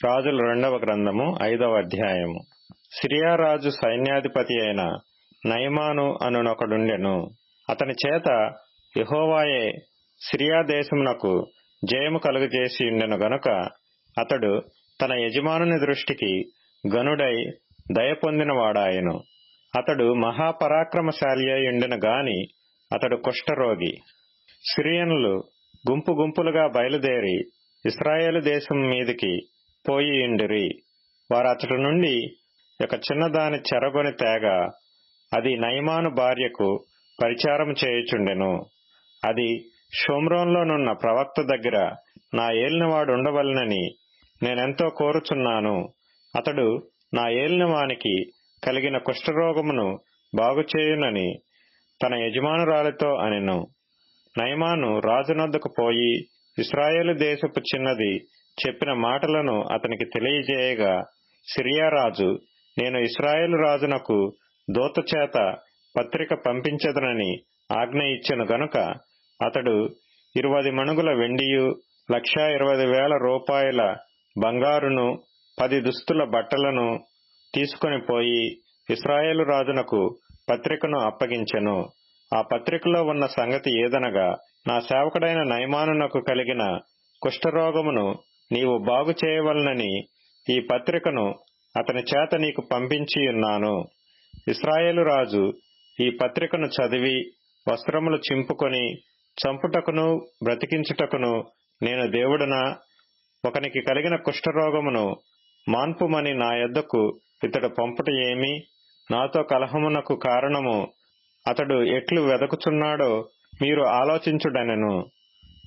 రాజుల 2వ గ్రంథము 5వ అధ్యాయము. సిరియా రాజు సైన్యాధిపతి అయిన నయమాను అనునొకడుండెను. అతని చేత యెహోవాయే సిరియా దేశమునకు జయము కలుగజేసి ఉండెను గనుక అతడు తన యజమానుని దృష్టికి గనుడై దయ పొందినవాడాయెను. అతడు మహాపరాక్రమశాలి అయి ఉండెను గాని అతడు కుష్ఠరోగి. సిరియనులు గుంపు గుంపులుగా బయలుదేరి ఇశ్రాయేలు దేశం మీదికి పోయియుండిరి. వారతడి నుండి ఒక చిన్నదాని చెరగొని తేగా అది నయమాను భార్యకు పరిచారము చేయుచుండెను. అది షోమ్రోన్లోనున్న ప్రవక్త దగ్గర నా ఏలినవాడు ఉండవలెనని నేనెంతో కోరుచున్నాను. అతడు నా ఏలినవానికి కలిగిన కుష్ఠరోగమును బాగుచేయునని తన యజమానురాలితో అనెను. నయమాను రాజునొద్దకు పోయి ఇశ్రాయేలు దేశపు చిన్నది చెప్పిన మాటలను అతనికి తెలియజేయగా, సిరియా రాజు, నేను ఇశ్రాయేలు రాజునకు దూత చేత పత్రిక పంపించెదనని ఆజ్ఞ ఇచ్చెను గనుక అతడు 20 మణుగుల వెండియు 1,20,000 రూపాయల బంగారును 10 దుస్తుల బట్టలను తీసుకొని పోయి ఇశ్రాయేలు రాజునకు పత్రికను అప్పగించెను. ఆ పత్రికలో ఉన్న సంగతి ఏదనగా, నా సేవకుడైన నయమానునకు కలిగిన కుష్ఠరోగమును నీవు బాగు చేయవలనని ఈ పత్రికను అతని చేత నీకు పంపించియున్నాను. ఇశ్రాయేలు రాజు ఈ పత్రికను చదివి వస్త్రములు చింపుకొని, చంపుటకును బ్రతికించుటకును నేను దేవుడనా? ఒకనికి కలిగిన కుష్ఠరోగమును మాన్పుమని నా యొద్దకు ఇతడు పంపుట ఏమి? నాతో కలహమునకు కారణము అతడు ఎట్లు వెదకుచున్నాడో మీరు ఆలోచించుడనెను.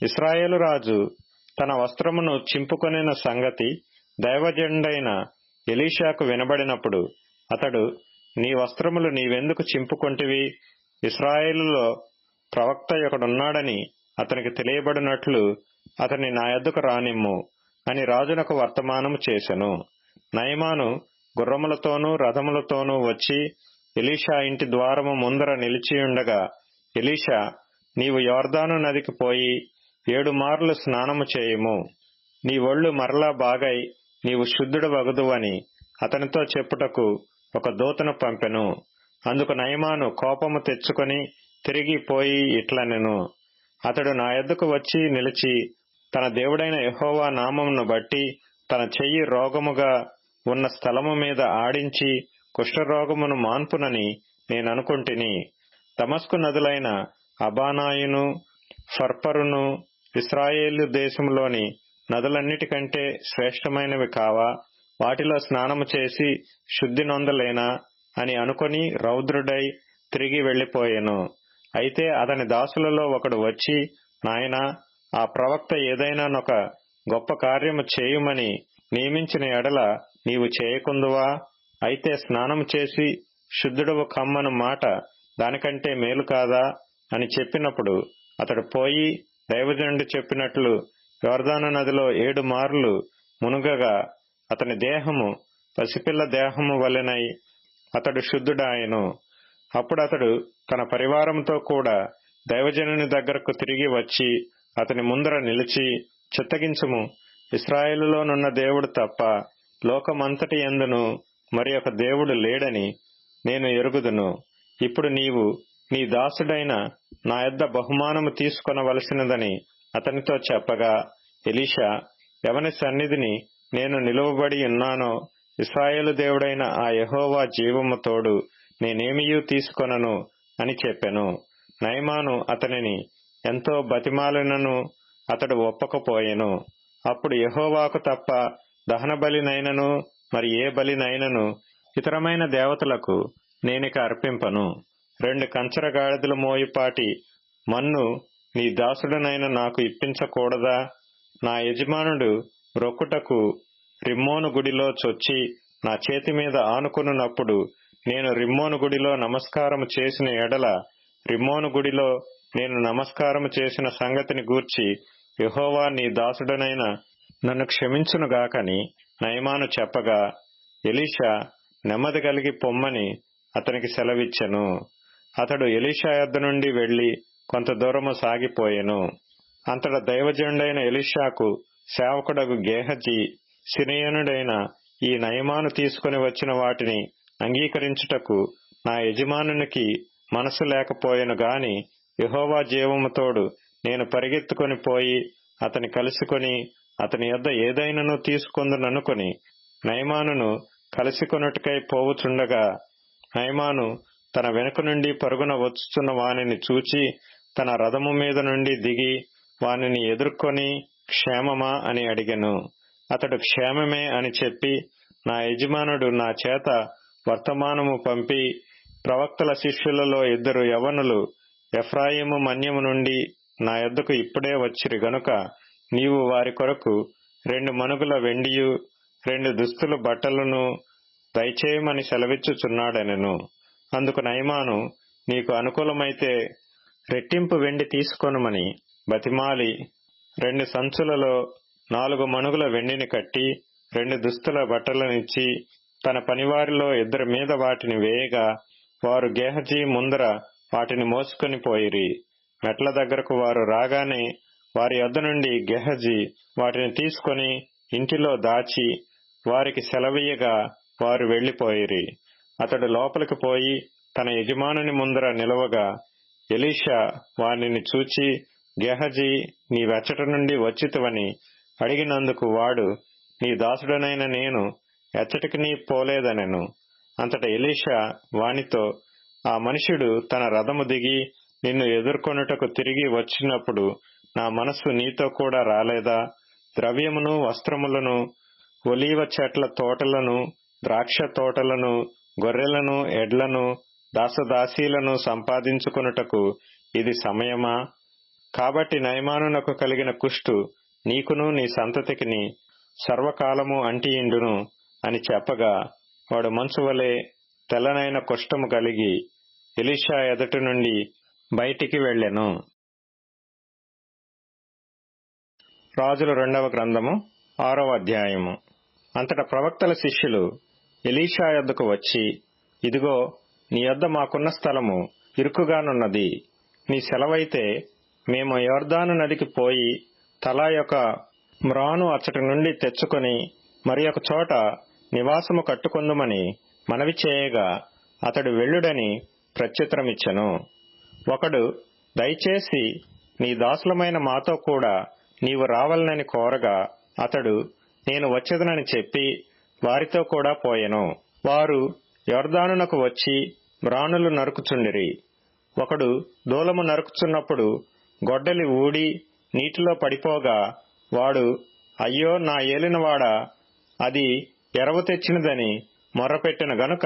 ఇశ్రాయేలు రాజు తన వస్త్రమును చింపుకొనిన సంగతి దైవజనుడైన ఎలీషాకు వినబడినప్పుడు అతడు, నీ వస్త్రములు నీవెందుకు చింపుకొంటివి? ఇశ్రాయేలులో ప్రవక్త ఒకడున్నాడని అతనికి తెలియబడినట్లు అతని నా యొద్దకు రానిమ్ము అని రాజునకు వర్తమానము చేసెను. నయమాను గుర్రములతోనూ రథములతోనూ వచ్చి ఎలీషా ఇంటి ద్వారము ముందర నిలిచియుండగా, ఎలీషా, నీవు యొర్దాను నదికి పోయి 7 మార్లు స్నానము చేయుము. నీ ఒళ్ళు మరలా బాగై నీవు శుద్ధుడవగుదువని అతనితో చెప్పుటకు ఒక దూతను పంపెను. అందుకు నయమాను కోపము తెచ్చుకొని తిరిగి పోయి ఇట్లనెను, అతడు నా యొద్దకు వచ్చి నిలిచి తన దేవుడైన యెహోవా నామమును బట్టి తన చెయ్యి రోగముగా ఉన్న స్థలము మీద ఆడించి కుష్ఠరోగమును మాన్పునని నేననుకుంటిని. దమస్కు నదులైన అబానాయును ఫర్పరును ఇశ్రాయేలు దేశంలోని నదులన్నిటికంటే శ్రేష్టమైనవి కావా? వాటిలో స్నానము చేసి శుద్ధి నొందలేనా అని అనుకొని రౌద్రుడై తిరిగి వెళ్లిపోయెను. అయితే అతని దాసులలో ఒకడు వచ్చి, నాయనా, ఆ ప్రవక్త ఏదైనానొక గొప్ప కార్యము చేయుమని నియమించిన ఎడల నీవు చేయకుందువా? అయితే స్నానము చేసి శుద్ధుడవు కమ్మను మాట దానికంటే మేలు కాదా అని చెప్పినప్పుడు అతడు పోయి దైవజనుడు చెప్పినట్లు యొర్దాను నదిలో 7 మార్లు మునుగగా అతని దేహము పసిపిల్ల దేహము వలెనై అతడు శుద్ధుడాయెను. అప్పుడు అతడు తన పరివారంతో కూడా దైవజనుని దగ్గరకు తిరిగి వచ్చి అతని ముందర నిలిచి, చిత్తగించుము, ఇశ్రాయేలులోనున్న దేవుడు తప్ప లోకమంతటి యందును మరి ఒక దేవుడు లేడని నేను ఎరుగుదును. ఇప్పుడు నీవు నీ దాసుడైన నా యొద్ద బహుమానము తీసుకొనవలసినదని అతనితో చెప్పగా, ఎలీషా, ఎవని సన్నిధిని నేను నిలువబడి ఉన్నానో ఇశ్రాయేలు దేవుడైన ఆ యెహోవా జీవము తోడు నేనేమియూ తీసుకొనను అని చెప్పెను. నయమాను అతనిని ఎంతో బతిమాలినను అతడు ఒప్పకపోయెను. అప్పుడు యెహోవాకు తప్ప దహన బలినైనను మరి ఏ బలినైనను ఇతరమైన దేవతలకు నేనిక అర్పింపను. 2 కంచర గాడిదల మోయుపాటి మన్ను నీ దాసుడనైన నాకు ఇప్పించకూడదా? నా యజమానుడు రొక్కుటకు రిమ్మోను గుడిలో చొచ్చి నా చేతి మీద ఆనుకొనున్నప్పుడు నేను రిమ్మోను గుడిలో నమస్కారము చేసిన ఎడల రిమ్మోను గుడిలో నేను నమస్కారము చేసిన సంగతిని గూర్చి యెహోవా నీ దాసుడనైన నన్ను క్షమించునుగాకని నయమాను చెప్పగా, ఎలీషా నెమ్మది కలిగి పొమ్మని అతనికి సెలవిచ్చెను. అతడు ఎలీషా యొద్ద నుండి వెళ్లి కొంత దూరము సాగిపోయెను. అంతట దైవజనుడైన ఎలీషాకు సేవకుడగు గేహజీ సిరియనుడైన ఈ నయమాను తీసుకుని వచ్చిన వాటిని అంగీకరించుటకు నా యజమానునికి మనసు లేకపోయెను గాని యెహోవా జీవము తోడు నేను పరిగెత్తుకొని పోయి అతని కలుసుకొని అతని యొద్ద ఏదైనను తీసుకొందుననుకొని నయమానును కలుసుకొనుటకై పోవుచుండగా నయమాను తన వెనుక నుండి పరుగున వచ్చుచున్న వానిని చూచి తన రథము మీద నుండి దిగి వానిని ఎదుర్కొని క్షేమమా అని అడిగెను. అతడు క్షేమమే అని చెప్పి, నా యజమానుడు నా చేత వర్తమానము పంపి, ప్రవక్తల శిష్యులలో 2 యవ్వనులు ఎఫ్రాయిము మన్యము నుండి నా యొద్దకు ఇప్పుడే వచ్చిరి గనుక నీవు వారి కొరకు 2 మణుగుల వెండియు 2 దుస్తుల బట్టలను దయచేయమని సెలవిచ్చుచున్నాడనెను. అందుకు నయమాను, నీకు అనుకూలమైతే రెట్టింపు వెండి తీసుకొనుమని బతిమాలి 2 సంచులలో 4 మణుగుల వెండిని కట్టి 2 దుస్తుల బట్టలనిచ్చి తన పనివారిలో 2 మీద వాటిని వేయగా వారు గేహజీ ముందర వాటిని మోసుకొని పోయిరి. మెట్ల దగ్గరకు వారు రాగానే వారి యొద్ద నుండి గేహజీ వాటిని తీసుకొని ఇంటిలో దాచి వారికి సెలవీయగా వారు వెళ్లిపోయిరి. అతడు లోపలికి పోయి తన యజమానుని ముందర నిలవగా ఎలీషా వానిని చూచి, గేహజీ నీవెచ్చట నుండి వచ్చితివని అడిగినందుకు వాడు, నీ దాసుడనైన నేను ఎచ్చటికి పోలేదనెను. అంతట ఎలీషా వానితో, ఆ మనుష్యుడు తన రథము దిగి నిన్ను ఎదుర్కొనుటకు తిరిగి వచ్చినప్పుడు నా మనస్సు నీతో కూడా రాలేదా? ద్రవ్యమును వస్త్రములను ఒలీవ చెట్ల తోటలను ద్రాక్ష తోటలను గొర్రెలను ఎడ్లను దాసదాసీలను సంపాదించుకొనుటకు ఇది సమయమా? కాబట్టి నయమానునకు కలిగిన కుష్టు నీకును నీ సంతతికిని సర్వకాలము అంటియిండును అని చెప్పగా వాడు మంచు వలె తెల్లనైన కుష్ఠము కలిగి ఎలీషా ఎదుటి నుండి బయటికి వెళ్ళెను. రాజుల 2వ గ్రంథము 6వ అధ్యాయము. అంతటా ప్రవక్తల శిష్యులు ఎలీషా యొద్దకు వచ్చి, ఇదిగో నీ యొద్ద మాకున్న స్థలము ఇరుకుగానున్నది. నీ సెలవైతే మేము యొర్దాను నదికి పోయి తలా ఒక మ్రాను అచ్చటి నుండి తెచ్చుకొని మరి ఒక చోట నివాసము కట్టుకొందుమని మనవి చేయగా అతడు వెళ్ళుడని ప్రత్యుత్తరమిచ్చెను. ఒకడు, దయచేసి నీ దాసులమైన మాతో కూడా నీవు రావాలనని కోరగా అతడు, నేను వచ్చేదనని చెప్పి వారితో కూడా పోయెను. వారు యొర్దానునకు వచ్చి మ్రానులు నరుకుచుండిరి. ఒకడు దూలము నరుకుచున్నప్పుడు గొడ్డలి ఊడి నీటిలో పడిపోగా వాడు, అయ్యో నా ఏలినవాడా, అది ఎరవు తెచ్చినదని మొర్రపెట్టిన గనుక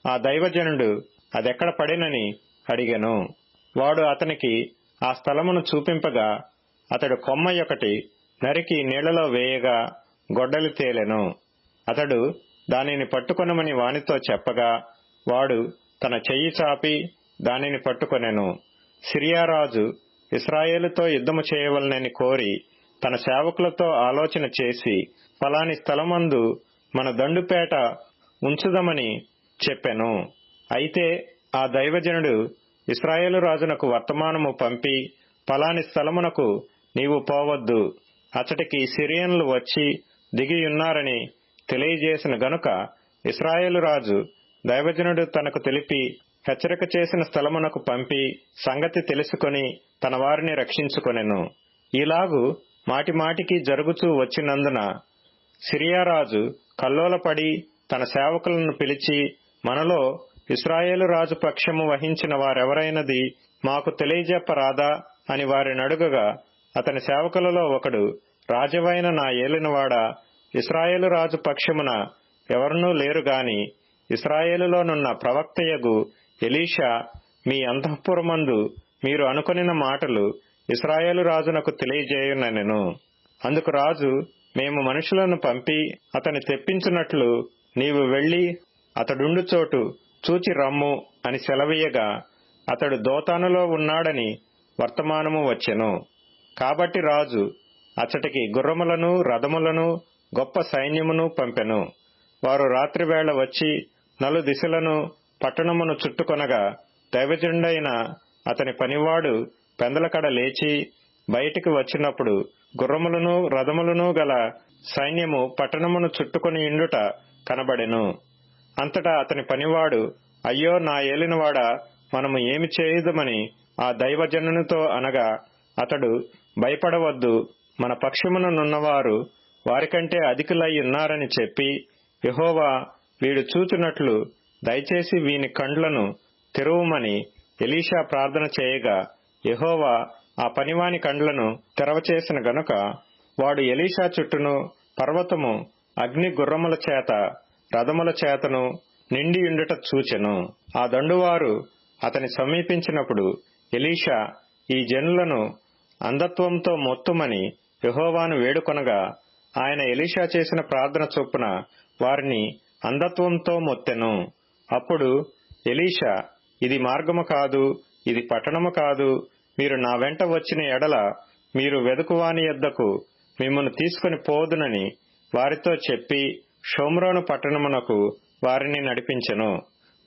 ఆ దైవజనుడు అదెక్కడ పడినని అడిగెను. వాడు అతనికి ఆ స్థలమును చూపింపగా అతడు కొమ్మ ఒకటి నరికి నీళ్లలో వేయగా గొడ్డలి తేలెను. అతడు దానిని పట్టుకొనమని వానితో చెప్పగా వాడు తన చెయ్యి చాపి దానిని పట్టుకొనెను. సిరియారాజు ఇశ్రాయేలుతో యుద్ధము చేయవలనని కోరి తన సేవకులతో ఆలోచన చేసి ఫలాని స్థలమందు మన దండుపేట ఉంచుదమని చెప్పెను. అయితే ఆ దైవజనుడు ఇశ్రాయేలు రాజునకు వర్తమానము పంపి, ఫలాని స్థలమునకు నీవు పోవద్దు, అచ్చటికి సిరియన్లు వచ్చి దిగియున్నారని తెలియజేసిన గనుక ఇశ్రాయేలు రాజు దైవజనుడు తనకు తెలిపి హెచ్చరిక చేసిన స్థలమునకు పంపి సంగతి తెలుసుకొని తన వారిని రక్షించుకొనెను. ఈలాగు మాటిమాటికి జరుగుచూ వచ్చినందున సిరియారాజు కల్లోలపడి తన సేవకులను పిలిచి, మనలో ఇశ్రాయేలు రాజు పక్షము వహించిన వారెవరైనది మాకు తెలియజెప్పరాదా అని వారిని అడుగగా అతని సేవకులలో ఒకడు, రాజవైన నా ఏలినవాడా, ఇశ్రాయేలు రాజు పక్షమున ఎవరునూ లేరు గాని ఇశ్రాయేలులోనున్న ప్రవక్తయగు ఎలీషా మీ అంతఃపురమందు మీరు అనుకొనిన మాటలు ఇశ్రాయేలు రాజునకు తెలియజేయుననెను. అందుకు రాజు, మేము మనుషులను పంపి అతని తెప్పించున్నట్లు నీవు వెళ్లి అతడుండు చోటు చూచి రమ్ము అని సెలవీయగా అతడు దోతానులో ఉన్నాడని వర్తమానము వచ్చెను. కాబట్టి రాజు అచ్చటికి గుర్రములను రథములను గొప్ప సైన్యమును పంపెను. వారు రాత్రివేళ వచ్చి నలుదిశలను పట్టణమును చుట్టుకొనగా దైవజనుడైన అతని పనివాడు పెందలకడ లేచి బయటికి వచ్చినప్పుడు గుర్రములను రథములను గల సైన్యము పట్టణమును చుట్టుకొని ఇండుట కనబడెను. అంతటా అతని పనివాడు, అయ్యో నా ఏలినవాడా, మనము ఏమి చేయుదమని ఆ దైవజనునితో అనగా, అతడు, భయపడవద్దు, మన పక్షముననున్నవారు వారికంటే అధికులై ఉన్నారని చెప్పి, యెహోవా వీడు చూచున్నట్లు దయచేసి వీని కండ్లను తెరువుమని ఎలీషా ప్రార్థన చేయగా, యెహోవా ఆ పనివాని కండ్లను తెరవచేసిన గనుక వాడు ఎలీషా చుట్టూను పర్వతము అగ్ని గుర్రముల చేత రథముల చేతను నిండియుండుట చూచెను. ఆ దండువారు అతని సమీపించినప్పుడు ఎలీషా ఈ జనులను అంధత్వంతో మొత్తుమని యెహోవాను వేడుకొనగా, ఆయన ఎలీషా చేసిన ప్రార్థన చొప్పున వారిని అంధత్వంతో మొత్తెను. అప్పుడు ఎలీషా, ఇది మార్గము కాదు, ఇది పట్టణము కాదు, మీరు నా వెంట వచ్చిన ఎడల మీరు వెదుకువాని యొద్దకు మిమ్మును తీసుకుని పోదునని వారితో చెప్పి షోమ్రోను పట్టణమునకు వారిని నడిపించెను.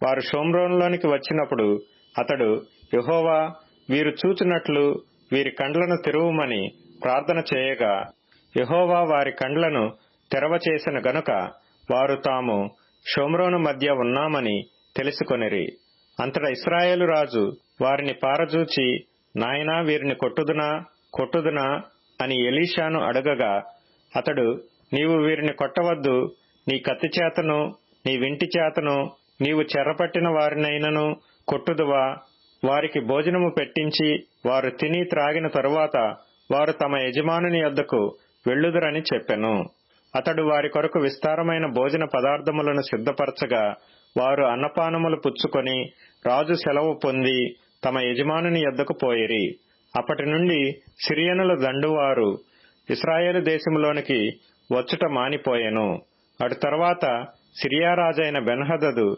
వారు షోమ్రోనులోనికి వచ్చినప్పుడు అతడు, యెహోవా వీరు చూచున్నట్లు వీరి కండ్లను తెరువుమని ప్రార్థన చేయగా, యెహోవా వారి కండ్లను తెరవచేసిన గనుక వారు తాము షోమ్రోను మధ్య ఉన్నామని తెలుసుకొనిరి. అంతటా ఇశ్రాయేలు రాజు వారిని పారజూచి, నాయనా వీరిని కొట్టుదునా అని ఎలీషాను అడగగా, అతడు, నీవు వీరిని కొట్టవద్దు, నీ కత్తి చేతను నీ వింటి చేతను నీవు చెరపట్టిన వారినైనను కొట్టుదువా? వారికి భోజనము పెట్టించి వారు తిని త్రాగిన తరువాత వారు తమ యజమానుని యొద్దకు వెళ్ళుదురని చెప్పెను. అతడు వారి కొరకు విస్తారమైన భోజన పదార్థములను సిద్ధపరచగా వారు అన్నపానములు పుచ్చుకొని రాజు సెలవు పొంది తమ యజమానుని యొద్దకు పోయిరి. అప్పటి నుండి సిరియనుల దండువారు ఇశ్రాయేలు దేశంలోనికి వచ్చుట మానిపోయెను. అటు తర్వాత సిరియా రాజైన బెన్హదదు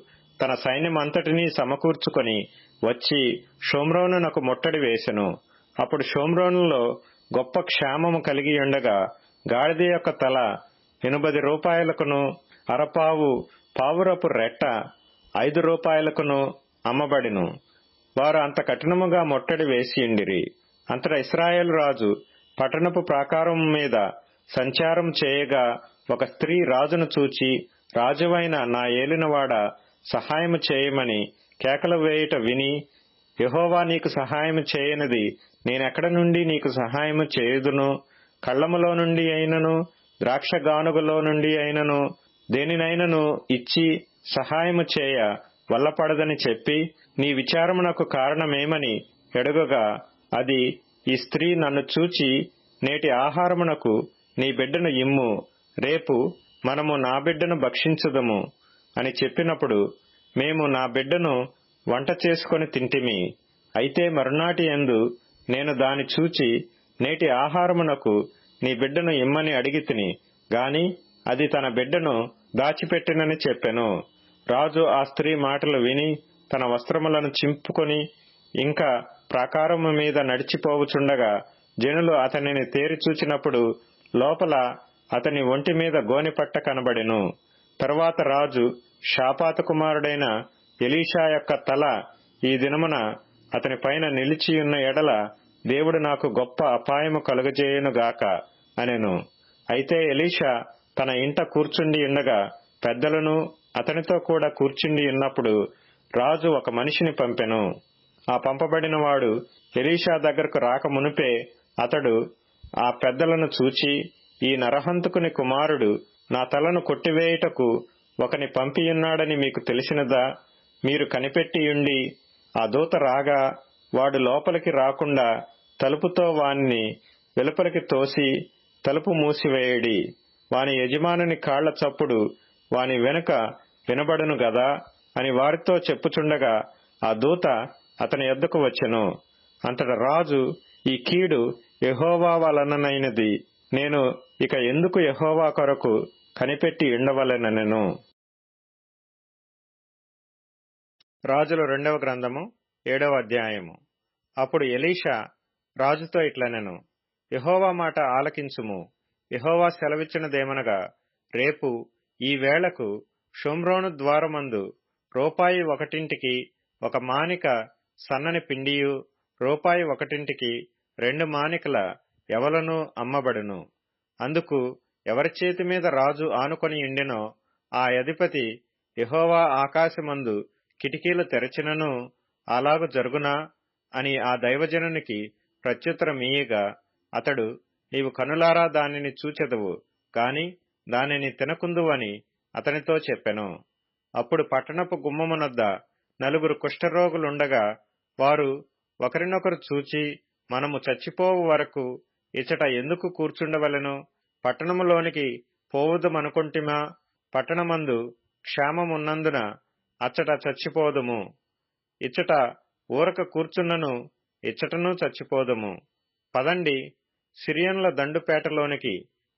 తన సైన్యమంతటినీ సమకూర్చుకొని వచ్చి షోమ్రోనునకు ముట్టడి వేసెను. అప్పుడు షోమ్రోనులో గొప్ప క్షామము కలిగి ఉండగా గాడిద యొక్క తల 80 రూపాయలకును అరపావు పావురపు రెట్ట 5 రూపాయలకును అమ్మబడిను. వారు అంత కఠినముగా ముట్టడి వేసియుండిరి. అంతటా ఇశ్రాయేలు రాజు పట్టణపు ప్రాకారము మీద సంచారం చేయగా ఒక స్త్రీ రాజును చూచి, రాజువైన నా ఏలినవాడా, సహాయము చేయమని కేకలు వేయుట విని, యెహోవా నీకు సహాయము చేయనిది నేనెక్కడ నుండి నీకు సహాయము చేయుదును? కళ్ళములో నుండి అయినను ద్రాక్షగానుగలో నుండి అయినను దేనినైనను ఇచ్చి సహాయము చేయ వల్లపడదని చెప్పి, నీ విచారమునకు కారణమేమని అడుగగా, అది, ఈ స్త్రీ నన్ను చూచి, నేటి ఆహారమునకు నీ బిడ్డను ఇమ్ము, రేపు మనము నా బిడ్డను భక్షించుదము అని చెప్పినప్పుడు, మేము నా బిడ్డను వంట చేసుకొని తింటిమి. అయితే మరునాటి యందు నేను దాని చూచి, నేటి ఆహారమునకు నీ బిడ్డను ఇమ్మని అడిగితిని గాని అది తన బిడ్డను దాచిపెట్టినని చెప్పెను. రాజు ఆ స్త్రీ మాటలు విని తన వస్త్రములను చింపుకొని ఇంకా ప్రాకారము మీద నడిచిపోవుచుండగా జనులు అతనిని తేరి చూచినప్పుడు లోపల అతని ఒంటి మీద గోనెపట్ట కనబడెను. తరువాత రాజు, షాపాతు కుమారుడైన ఎలీషా యొక్క తల ఈ దినమున అతని పైన నిలిచియున్న ఎడల దేవుడు నాకు గొప్ప అపాయము కలుగజేయునుగాక అనెను. అయితే ఎలీషా తన ఇంట కూర్చుండి ఉండగా పెద్దలను అతనితో కూడా కూర్చుండి ఉన్నప్పుడు రాజు ఒక మనిషిని పంపెను. ఆ పంపబడిన వాడు ఎలీషా దగ్గరకు రాక మునుపే అతడు ఆ పెద్దలను చూచి, ఈ నరహంతకుని కుమారుడు నా తలను కొట్టివేయుటకు ఒకని పంపియున్నాడని మీకు తెలిసినదా? మీరు కనిపెట్టియుండి ఆ దూత రాగా వాడు లోపలికి రాకుండా తలుపుతో వానిని వెలుపలికి తోసి తలుపు మూసివేయడి. వాని యజమానుని కాళ్ల చప్పుడు వాని వెనుక వినబడును గదా అని వారితో చెప్పుచుండగా ఆ దూత అతని యొద్దకు వచ్చెను. అంతట రాజు, ఈ కీడు యెహోవా వలననైనది, నేను ఇక ఎందుకు యెహోవా కొరకు కనిపెట్టి ఉండవలెననెను. రాజుల 2వ గ్రంథము 7వ అధ్యాయము. అప్పుడు ఎలీషా రాజుతో ఇట్లనెను, యెహోవా మాట ఆలకించుము. యెహోవా సెలవిచ్చినదేమనగా, రేపు ఈ వేళకు షోమ్రోను ద్వారమందు రూపాయి ఒకటింటికి ఒక మానిక సన్నని పిండియు, రూపాయి ఒకటింటికి 2 మానికల యవలును అమ్మబడును. అందుకు ఎవరి చేతి మీద రాజు ఆనుకొని ఉండెనో ఆ అధిపతి, యెహోవా ఆకాశమందు కిటికీలు తెరచినను అలాగు జరుగునా అని ఆ దైవజనునికి ప్రత్యుత్తరమీయగా, అతడు, నీవు కనులారా దానిని చూచెదవు గాని దానిని తినకుందువని అతనితో చెప్పెను. అప్పుడు పట్టణపు గుమ్మమునొద్ద 4 కుష్ఠరోగులుండగా వారు ఒకరినొకరు చూచి, మనము చచ్చిపోవు వరకు ఇచ్చట ఎందుకు కూర్చుండవలెను? పట్టణములోనికి పోవుదమనుకొంటిమా? పట్టణమందు క్షేమమున్నందున అచ్చట చచ్చిపోదుము. ఇచ్చట ఊరక కూర్చున్నను ఇచ్చటనూ చచ్చిపోదుము. పదండి, సిరియన్ల దండుపేటలోనికి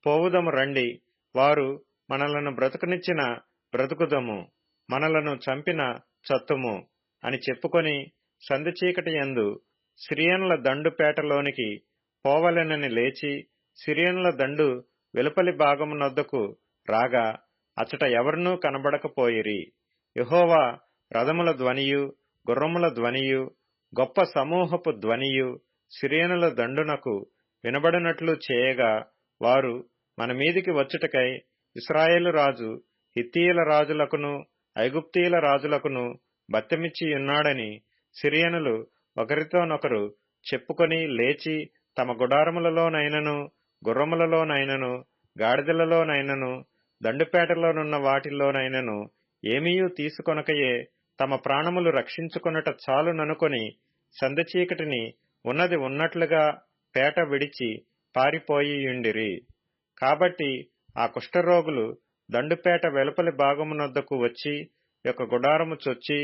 పోవుదము రండి. వారు మనలను బ్రతుకునిచ్చిన బ్రతుకుదము, మనలను చంపిన చత్తుము అని చెప్పుకొని సంధి చీకటి యందు సిరియన్ల దండుపేటలోనికి పోవలెనని లేచి సిరియన్ల దండు వెలుపలి భాగమునొద్దకు రాగా అచ్చట ఎవరునూ కనబడకపోయిరి. యెహోవా రథముల ధ్వనియు గుర్రముల ధ్వనియు గొప్ప సమూహపు ధ్వనియు సిరియనుల దండునకు వినబడినట్లు చేయగా, వారు మన మీదికి వచ్చుటకై ఇశ్రాయేలు రాజు హిత్తీయుల రాజులకును ఐగుప్తీయుల రాజులకును బత్తెమిచ్చియున్నాడని సిరియనులు ఒకరితోనొకరు చెప్పుకొని లేచి తమ గుడారములలోనైనను గుర్రములలోనైనను గాడిదలలోనైనను దండుపేటలోనున్న వాటిల్లోనైనను ఏమీయూ తీసుకొనకయే తమ ప్రాణములు రక్షించుకొనుట చాలుననుకొని సంధి చీకటిని ఉన్నది ఉన్నట్లుగా పేట విడిచి పారిపోయియుండిరి. కాబట్టి ఆ కుష్ఠరోగులు దండుపేట వెలుపలి భాగమునొద్దకు వచ్చి యొక్క గుడారము చొచ్చి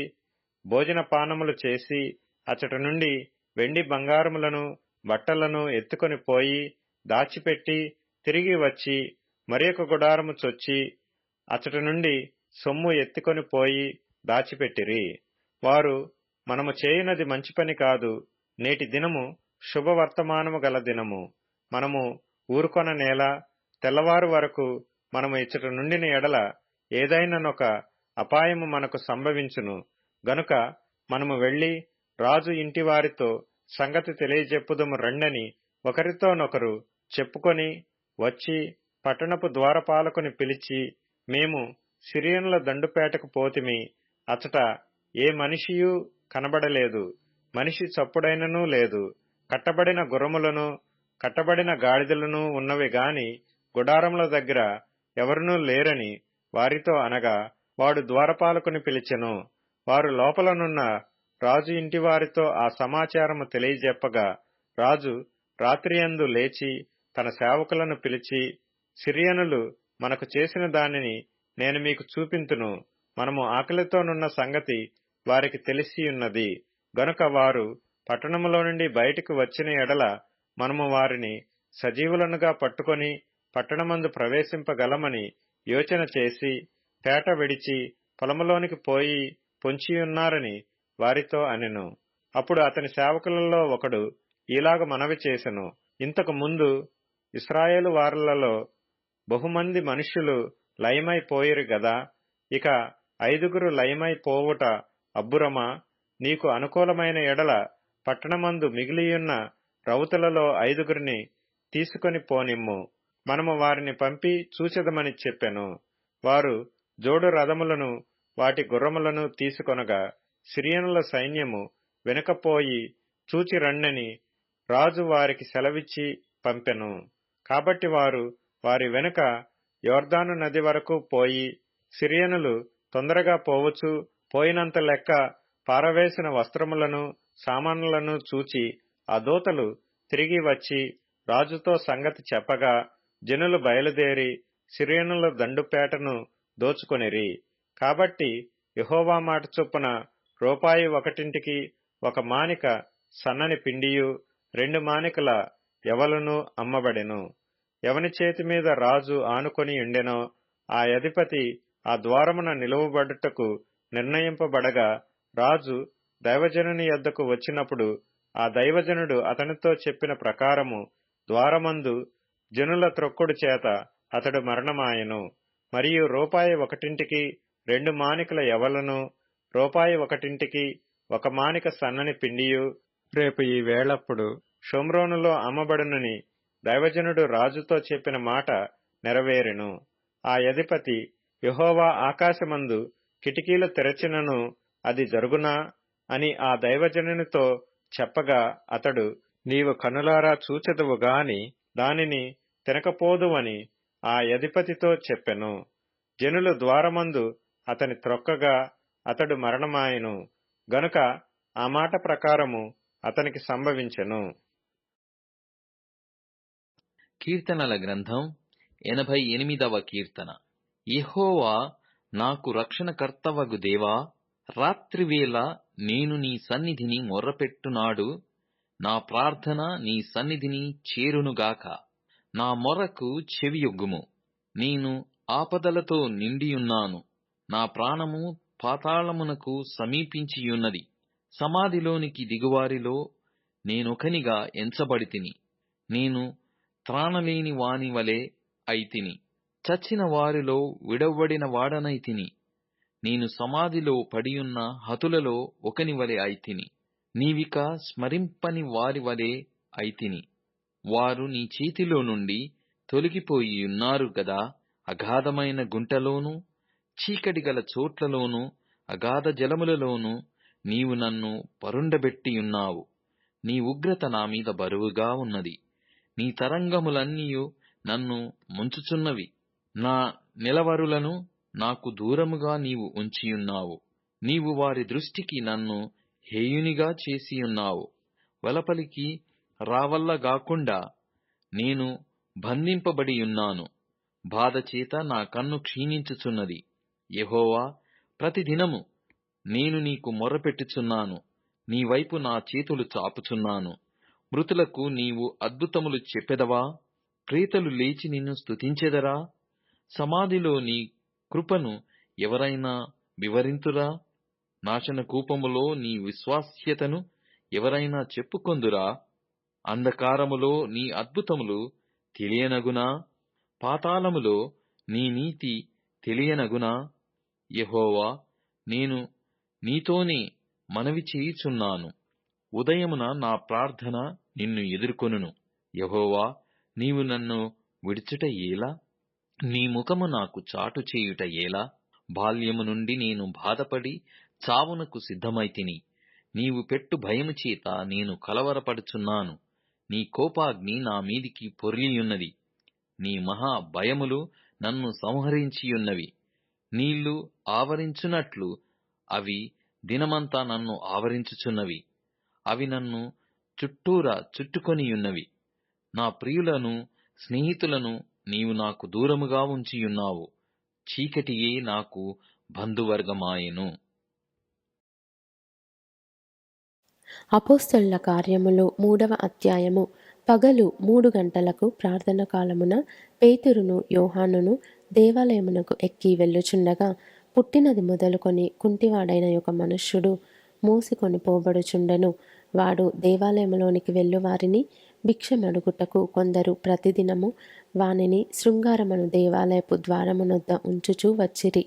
భోజనపానములు చేసి అచ్చట నుండి వెండి బంగారములను బట్టలను ఎత్తుకొని పోయి దాచిపెట్టి తిరిగి వచ్చి మరియొక గుడారము చొచ్చి అచ్చట నుండి సొమ్ము ఎత్తుకొని పోయి దాచిపెట్టిరి. వారు, మనము చేయునది మంచి పని కాదు, నేటి దినము శుభవర్తమానము గల దినము, మనము ఊరుకొన నేల, తెల్లవారు వరకు మనము ఇచ్చట నుండిన ఎడల ఏదైననొక అపాయము మనకు సంభవించును గనుక మనము వెళ్లి రాజు ఇంటివారితో సంగతి తెలియజెప్పుదుము రండని ఒకరితోనొకరు చెప్పుకొని వచ్చి పట్టణపు ద్వారపాలకుని పిలిచి, మేము సిరియనుల దండుపేటకు పోతిమి, అచ్చట ఏ మనిషియూ కనబడలేదు, మనిషి చప్పుడైననూ లేదు, కట్టబడిన గుర్రములను కట్టబడిన గాడిదలను ఉన్నవి గాని గుడారముల దగ్గర ఎవరునూ లేరని వారితో అనగా, వాడు ద్వారపాలకుని పిలిచెను. వారు లోపలనున్న రాజు ఇంటివారితో ఆ సమాచారము తెలియజెప్పగా, రాజు రాత్రియందు లేచి తన సేవకులను పిలిచి, సిరియనులు మనకు చేసిన దానిని నేను మీకు చూపింతును. మనము ఆకలితోనున్న సంగతి వారికి తెలిసియున్నది గనుక వారు పట్టణములో నుండి బయటికి వచ్చిన ఎడల మనము వారిని సజీవులనుగా పట్టుకొని పట్టణమందు ప్రవేశింపగలమని యోచన చేసి పేట విడిచి పొలములోనికి పోయి పొంచియున్నారని వారితో అనెను. అప్పుడు అతని సేవకులలో ఒకడు ఈలాగ మనవి చేసెను, ఇంతకు ముందు ఇశ్రాయేలు వారలలో బహుమంది మనుష్యులు లయమైపోయిరు గదా, ఇక 5 లయమై పోవుట అబ్బురమా? నీకు అనుకూలమైన ఎడల పట్టణమందు మిగిలియున్న రౌతులలో 5 తీసుకొని పోనిమ్ము, మనము వారిని పంపి చూచెదమని చెప్పెను. వారు జోడు రథములను వాటి గుర్రములను తీసుకొనగా సిరియనుల సైన్యము వెనుకపోయి చూచి రండని రాజు వారికి సెలవిచ్చి పంపెను. కాబట్టి వారు వారి వెనుక యొర్దాను నది వరకు పోయి, సిరియనులు తొందరగా పోవచ్చు పోయినంత లెక్క పారవేసిన వస్త్రములను సామానులను చూచి ఆ దూతలు తిరిగి వచ్చి రాజుతో సంగతి చెప్పగా, జనులు బయలుదేరి సిరియనుల దండుపేటను దోచుకొనిరి. కాబట్టి యెహోవా మాట చొప్పున రూపాయి 1 1 మానిక సన్నని పిండియు 2 మానికల యవలును అమ్మబడెను. ఎవని చేతి మీద రాజు ఆనుకొని ఉండెనో ఆ అధిపతి ఆ ద్వారమున నిలువబడుటకు నిర్ణయింపబడగా, రాజు దైవజనుని యొద్దకు వచ్చినప్పుడు ఆ దైవజనుడు అతనితో చెప్పిన ప్రకారము ద్వారమందు జనుల త్రొక్కుడు చేత అతడు మరణమాయెను. మరియు రూపాయి 1 2 మానికల యవలును, రూపాయి 1 1 మానిక సన్నని పిండియు రేపు ఈ వేళప్పుడు షోమ్రోనులో అమ్మబడునని దైవజనుడు రాజుతో చెప్పిన మాట నెరవేరెను. ఆ అధిపతి, యెహోవా ఆకాశమందు కిటికీలు తెరచినను అది జరుగునా అని ఆ దైవజనునితో చెప్పగా, అతడు, నీవు కనులారా చూచెదవు గాని దానిని తినకపోదువని ఆ అధిపతితో చెప్పెను. జనులు ద్వారమందు అతని త్రొక్కగా అతడు మరణమాయెను గనుక ఆ మాట ప్రకారము అతనికి సంభవించెను. కీర్తనల గ్రంథం 88వ కీర్తన. యెహోవా నాకు రక్షణకర్తవగు దేవా, రాత్రివేళ నేను నీ సన్నిధిని మొర్రపెట్టునాడు నా ప్రార్థన నీ సన్నిధిని చేరునుగాక. నా మొరకు చెవియొగ్గుము. నేను ఆపదలతో నిండియున్నాను. నా ప్రాణము పాతాళమునకు సమీపించియున్నది. సమాధిలోనికి దిగువారిలో నేనొకనిగా ఎంచబడితిని. నేను త్రాణలేని వాని వలె అయితిని. చచ్చిన వారిలో విడవబడిన వాడనైతిని. నేను సమాధిలో పడియున్న హతులలో ఒకని వలె అయితిని. నీవిక స్మరింపని వారి వలె అయితిని. వారు నీ చేతిలో నుండి తొలగిపోయియున్నారు గదా. అగాధమైన గుంటలోనూ చీకటిగల చోట్లలోనూ అగాధ జలములలోనూ నీవు నన్ను పరుండబెట్టియున్నావు. నీ ఉగ్రత నా మీద బరువుగా ఉన్నది. నీ తరంగములన్నీయు నన్ను ముంచుచున్నవి. నా నిలవరులను నాకు దూరముగా నీవు ఉంచియున్నావు. నీవు వారి దృష్టికి నన్ను హేయునిగా చేసియున్నావు. వెలపలికి రావల్లగాకుండా నేను బంధింపబడియున్నాను. బాధచేత నా కన్ను క్షీణించుచున్నది. యెహోవా, ప్రతిదినము నేను నీకు మొర్రపెట్టుచున్నాను. నీ వైపు నా చేతులు చాపుచున్నాను. మృతులకు నీవు అద్భుతములు చెప్పెదవా? ప్రేతలు లేచి నిన్ను స్తుతించెదరా? సమాధిలో నీ కృపను ఎవరైనా వివరింతురా? నాశన కూపములో నీ విశ్వాస్యతను ఎవరైనా చెప్పుకొందురా? అంధకారములో నీ అద్భుతములు తెలియనగునా? పాతాళములో నీ నీతి తెలియనగునా? యెహోవా, నేను నీతోనే మనవి చేయుచున్నాను. ఉదయమున నా ప్రార్థన నిన్ను ఎదుర్కొనును. యెహోవా, నీవు నన్ను విడుచుట ఏలా? నీ ముఖము నాకు చాటు చేయుట ఏలా? బాల్యము నుండి నేను బాధపడి చావునకు సిద్ధమైతిని. నీవు పెట్టు భయము చేత నేను కలవరపడుచున్నాను. నీ కోపాగ్ని నా మీదికి పొర్లియున్నది. నీ మహా భయములు నన్ను సంహరించియున్నవి. నీళ్లు ఆవరించునట్లు అవి దినమంతా నన్ను ఆవరించుచున్నవి. అవి నన్ను చుట్టూరా చుట్టుకొనియున్నవి. నా ప్రియులను స్నేహితులను నీవు నాకు దూరముగా ఉంచియున్నావు. చీకటియే నాకు బంధువర్గమాయెను. అపోస్తలుల కార్యములు 3వ అధ్యాయము. పగలు 3 గంటలకు ప్రార్థన కాలమున పేతురును యోహానును దేవాలయమునకు ఎక్కి వెళ్ళుచుండగా, పుట్టినది మొదలుకొని కుంటివాడైన ఒక మనుష్యుడు మోసికొని పోబడుచుండెను. వాడు దేవాలయములోనికి వెళ్ళు వారిని భిక్షమడుగుటకు కొందరు ప్రతిదినము వానిని శృంగారమను దేవాలయపు ద్వారమునొద్ద ఉంచుచూ వచ్చిరి.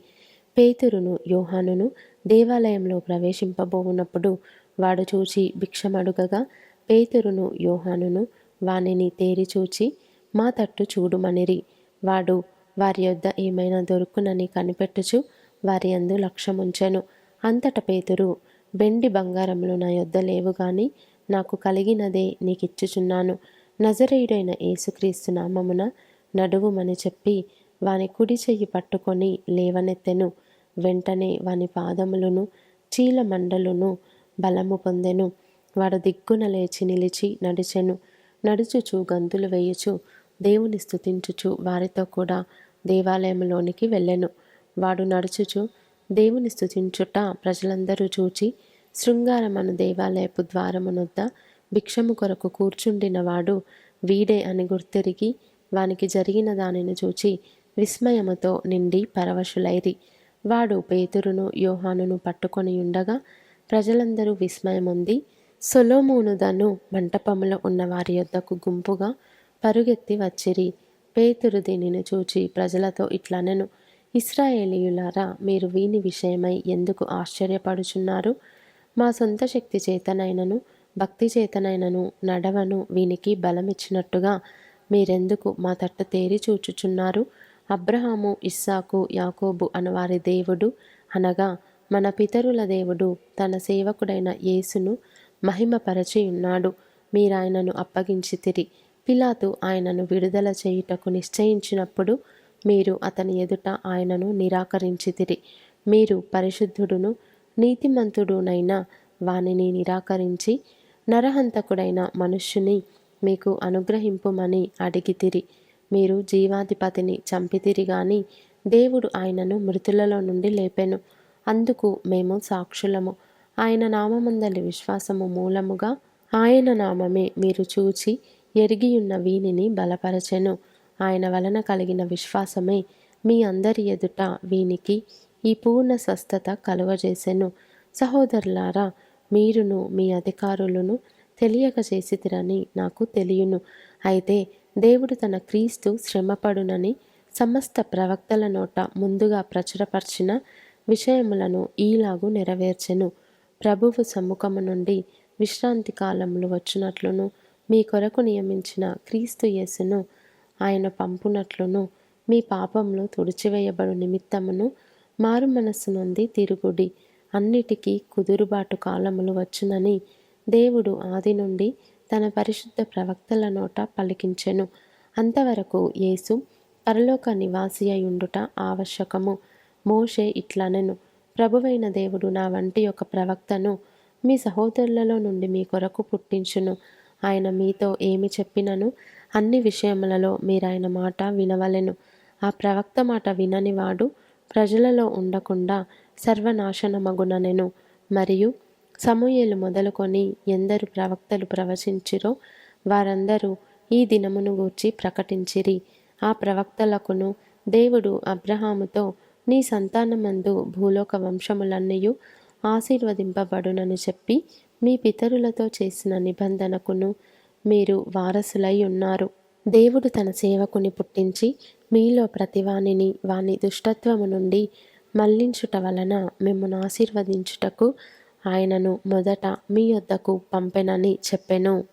పేతురును యోహానును దేవాలయంలో ప్రవేశింపబోవునప్పుడు వాడు చూచి భిక్షమడుగగా, పేతురును యోహానును వానిని తేరిచూచి, మా తట్టు చూడుమనిరి. వాడు వారి యొద్ద ఏమైనా దొరుకునని కనిపెట్టుచు వారి యందు లక్ష్యముంచెను. అంతట పేతురు, వెండి బంగారములు నా యొద్ద లేవు గాని నాకు కలిగినదే నీకిచ్చుచున్నాను. నజరేయుడైన యేసుక్రీస్తు నామమున నడువుమని చెప్పి వాని కుడి చెయ్యి పట్టుకొని లేవనెత్తెను. వెంటనే వాని పాదములను చీలమండలును బలము పొందెను. వాడు దిగ్గున లేచి నిలిచి నడిచెను. నడుచుచు గంతులు వేయుచు దేవుని స్తుతించుచు వారితో కూడా దేవాలయంలోనికి వెళ్ళెను. వాడు నడుచుచు దేవుని స్తుతించుట ప్రజలందరూ చూచి, శృంగారమను దేవాలయపు ద్వారమునొద్ద భిక్షము కొరకు కూర్చుండిన వాడు వీడే అని గుర్తెరిగి వానికి జరిగిన దానిని చూచి విస్మయముతో నిండి పరవశులైరి. వాడు పేతురును యోహానును పట్టుకొని ఉండగా ప్రజలందరూ విస్మయముంది సొలొమోనుదను మంటపములో ఉన్న వారి యొద్దకు గుంపుగా పరుగెత్తి వచ్చిరి. పేతురు దీనిని చూచి ప్రజలతో ఇట్లనెను, ఇశ్రాయేలీయులారా, మీరు వీని విషయమై ఎందుకు ఆశ్చర్యపడుచున్నారు? మా సొంత శక్తి చేతనైనను భక్తి చేతనైనను నడవను వీనికి బలమిచ్చినట్టుగా మీరెందుకు మా తట్టు తేరి చూచుచున్నారు? అబ్రహాము, ఇస్సాకు, యాకోబు అనువారి దేవుడు అనగా మన పితరుల దేవుడు తన సేవకుడైన యేసును మహిమపరచి ఉన్నాడు. మీరాయనను అప్పగించితిరి. పిలాతు ఆయనను విడుదల చేయుటకు నిశ్చయించినప్పుడు మీరు అతని ఎదుట ఆయనను నిరాకరించితిరి. మీరు పరిశుద్ధుడును నీతిమంతుడునైన వానిని నిరాకరించి నరహంతకుడైన మనుష్యుని మీకు అనుగ్రహింపుమని అడిగితిరి. మీరు జీవాధిపతిని చంపితిరి గాని దేవుడు ఆయనను మృతులలో నుండి లేపెను. అందుకు మేము సాక్షులము. ఆయన నామమందలి విశ్వాసము మూలముగా ఆయన నామమే మీరు చూచి ఎరిగియున్న వీనిని బలపరచెను. ఆయన వలన కలిగిన విశ్వాసమే మీ అందరి ఎదుట వీనికి ఈ పూర్ణ స్వస్థత కలుగజేసెను. సహోదరులారా, మీరును మీ అధికారులను తెలియక చేసితిరని నాకు తెలియను. అయితే దేవుడు తన క్రీస్తు శ్రమపడునని సమస్త ప్రవక్తల నోట ముందుగా ప్రచురపరిచిన విషయములను ఈలాగు నెరవేర్చెను. ప్రభువు సమ్ముఖము నుండి విశ్రాంతి కాలములు వచ్చినట్లును మీ కొరకు నియమించిన క్రీస్తు యేసును ఆయన పంపునట్లును మీ పాపములు తుడిచివేయబడు నిమిత్తమును మారు మనస్సు నుండి తిరుగుడి. అన్నిటికీ కుదురుబాటు కాలములు వచ్చునని దేవుడు ఆది నుండి తన పరిశుద్ధ ప్రవక్తల నోట పలికించెను. అంతవరకు యేసు పరలోక నివాసి అయుండుట ఆవశ్యకము. మోషే ఇట్లనెను, ప్రభువైన దేవుడు నా వంటి ఒక ప్రవక్తను మీ సహోదరులలో నుండి మీ కొరకు పుట్టించును. ఆయన మీతో ఏమి చెప్పినను అన్ని విషయములలో మీరాయన మాట వినవలెను. ఆ ప్రవక్త మాట విననివాడు ప్రజలలో ఉండకుండా సర్వనాశనమగుననెను. మరియు సమూయేలు మొదలుకొని ఎందరు ప్రవక్తలు ప్రవచించిరో వారందరూ ఈ దినమును గూర్చి ప్రకటించిరి. ఆ ప్రవక్తలకును దేవుడు అబ్రహాముతో నీ సంతానమందు భూలోక వంశములన్నయు ఆశీర్వదింపబడునని చెప్పి మీ పితరులతో చేసిన నిబంధనకును మీరు వారసులై ఉన్నారు. దేవుడు తన సేవకుని పుట్టించి మీలో ప్రతివానిని వాని దుష్టత్వము నుండి మళ్లించుట వలన మిమ్మును ఆశీర్వదించుటకు ఆయనను మొదట మీ యొద్దకు పంపెనని చెప్పెను.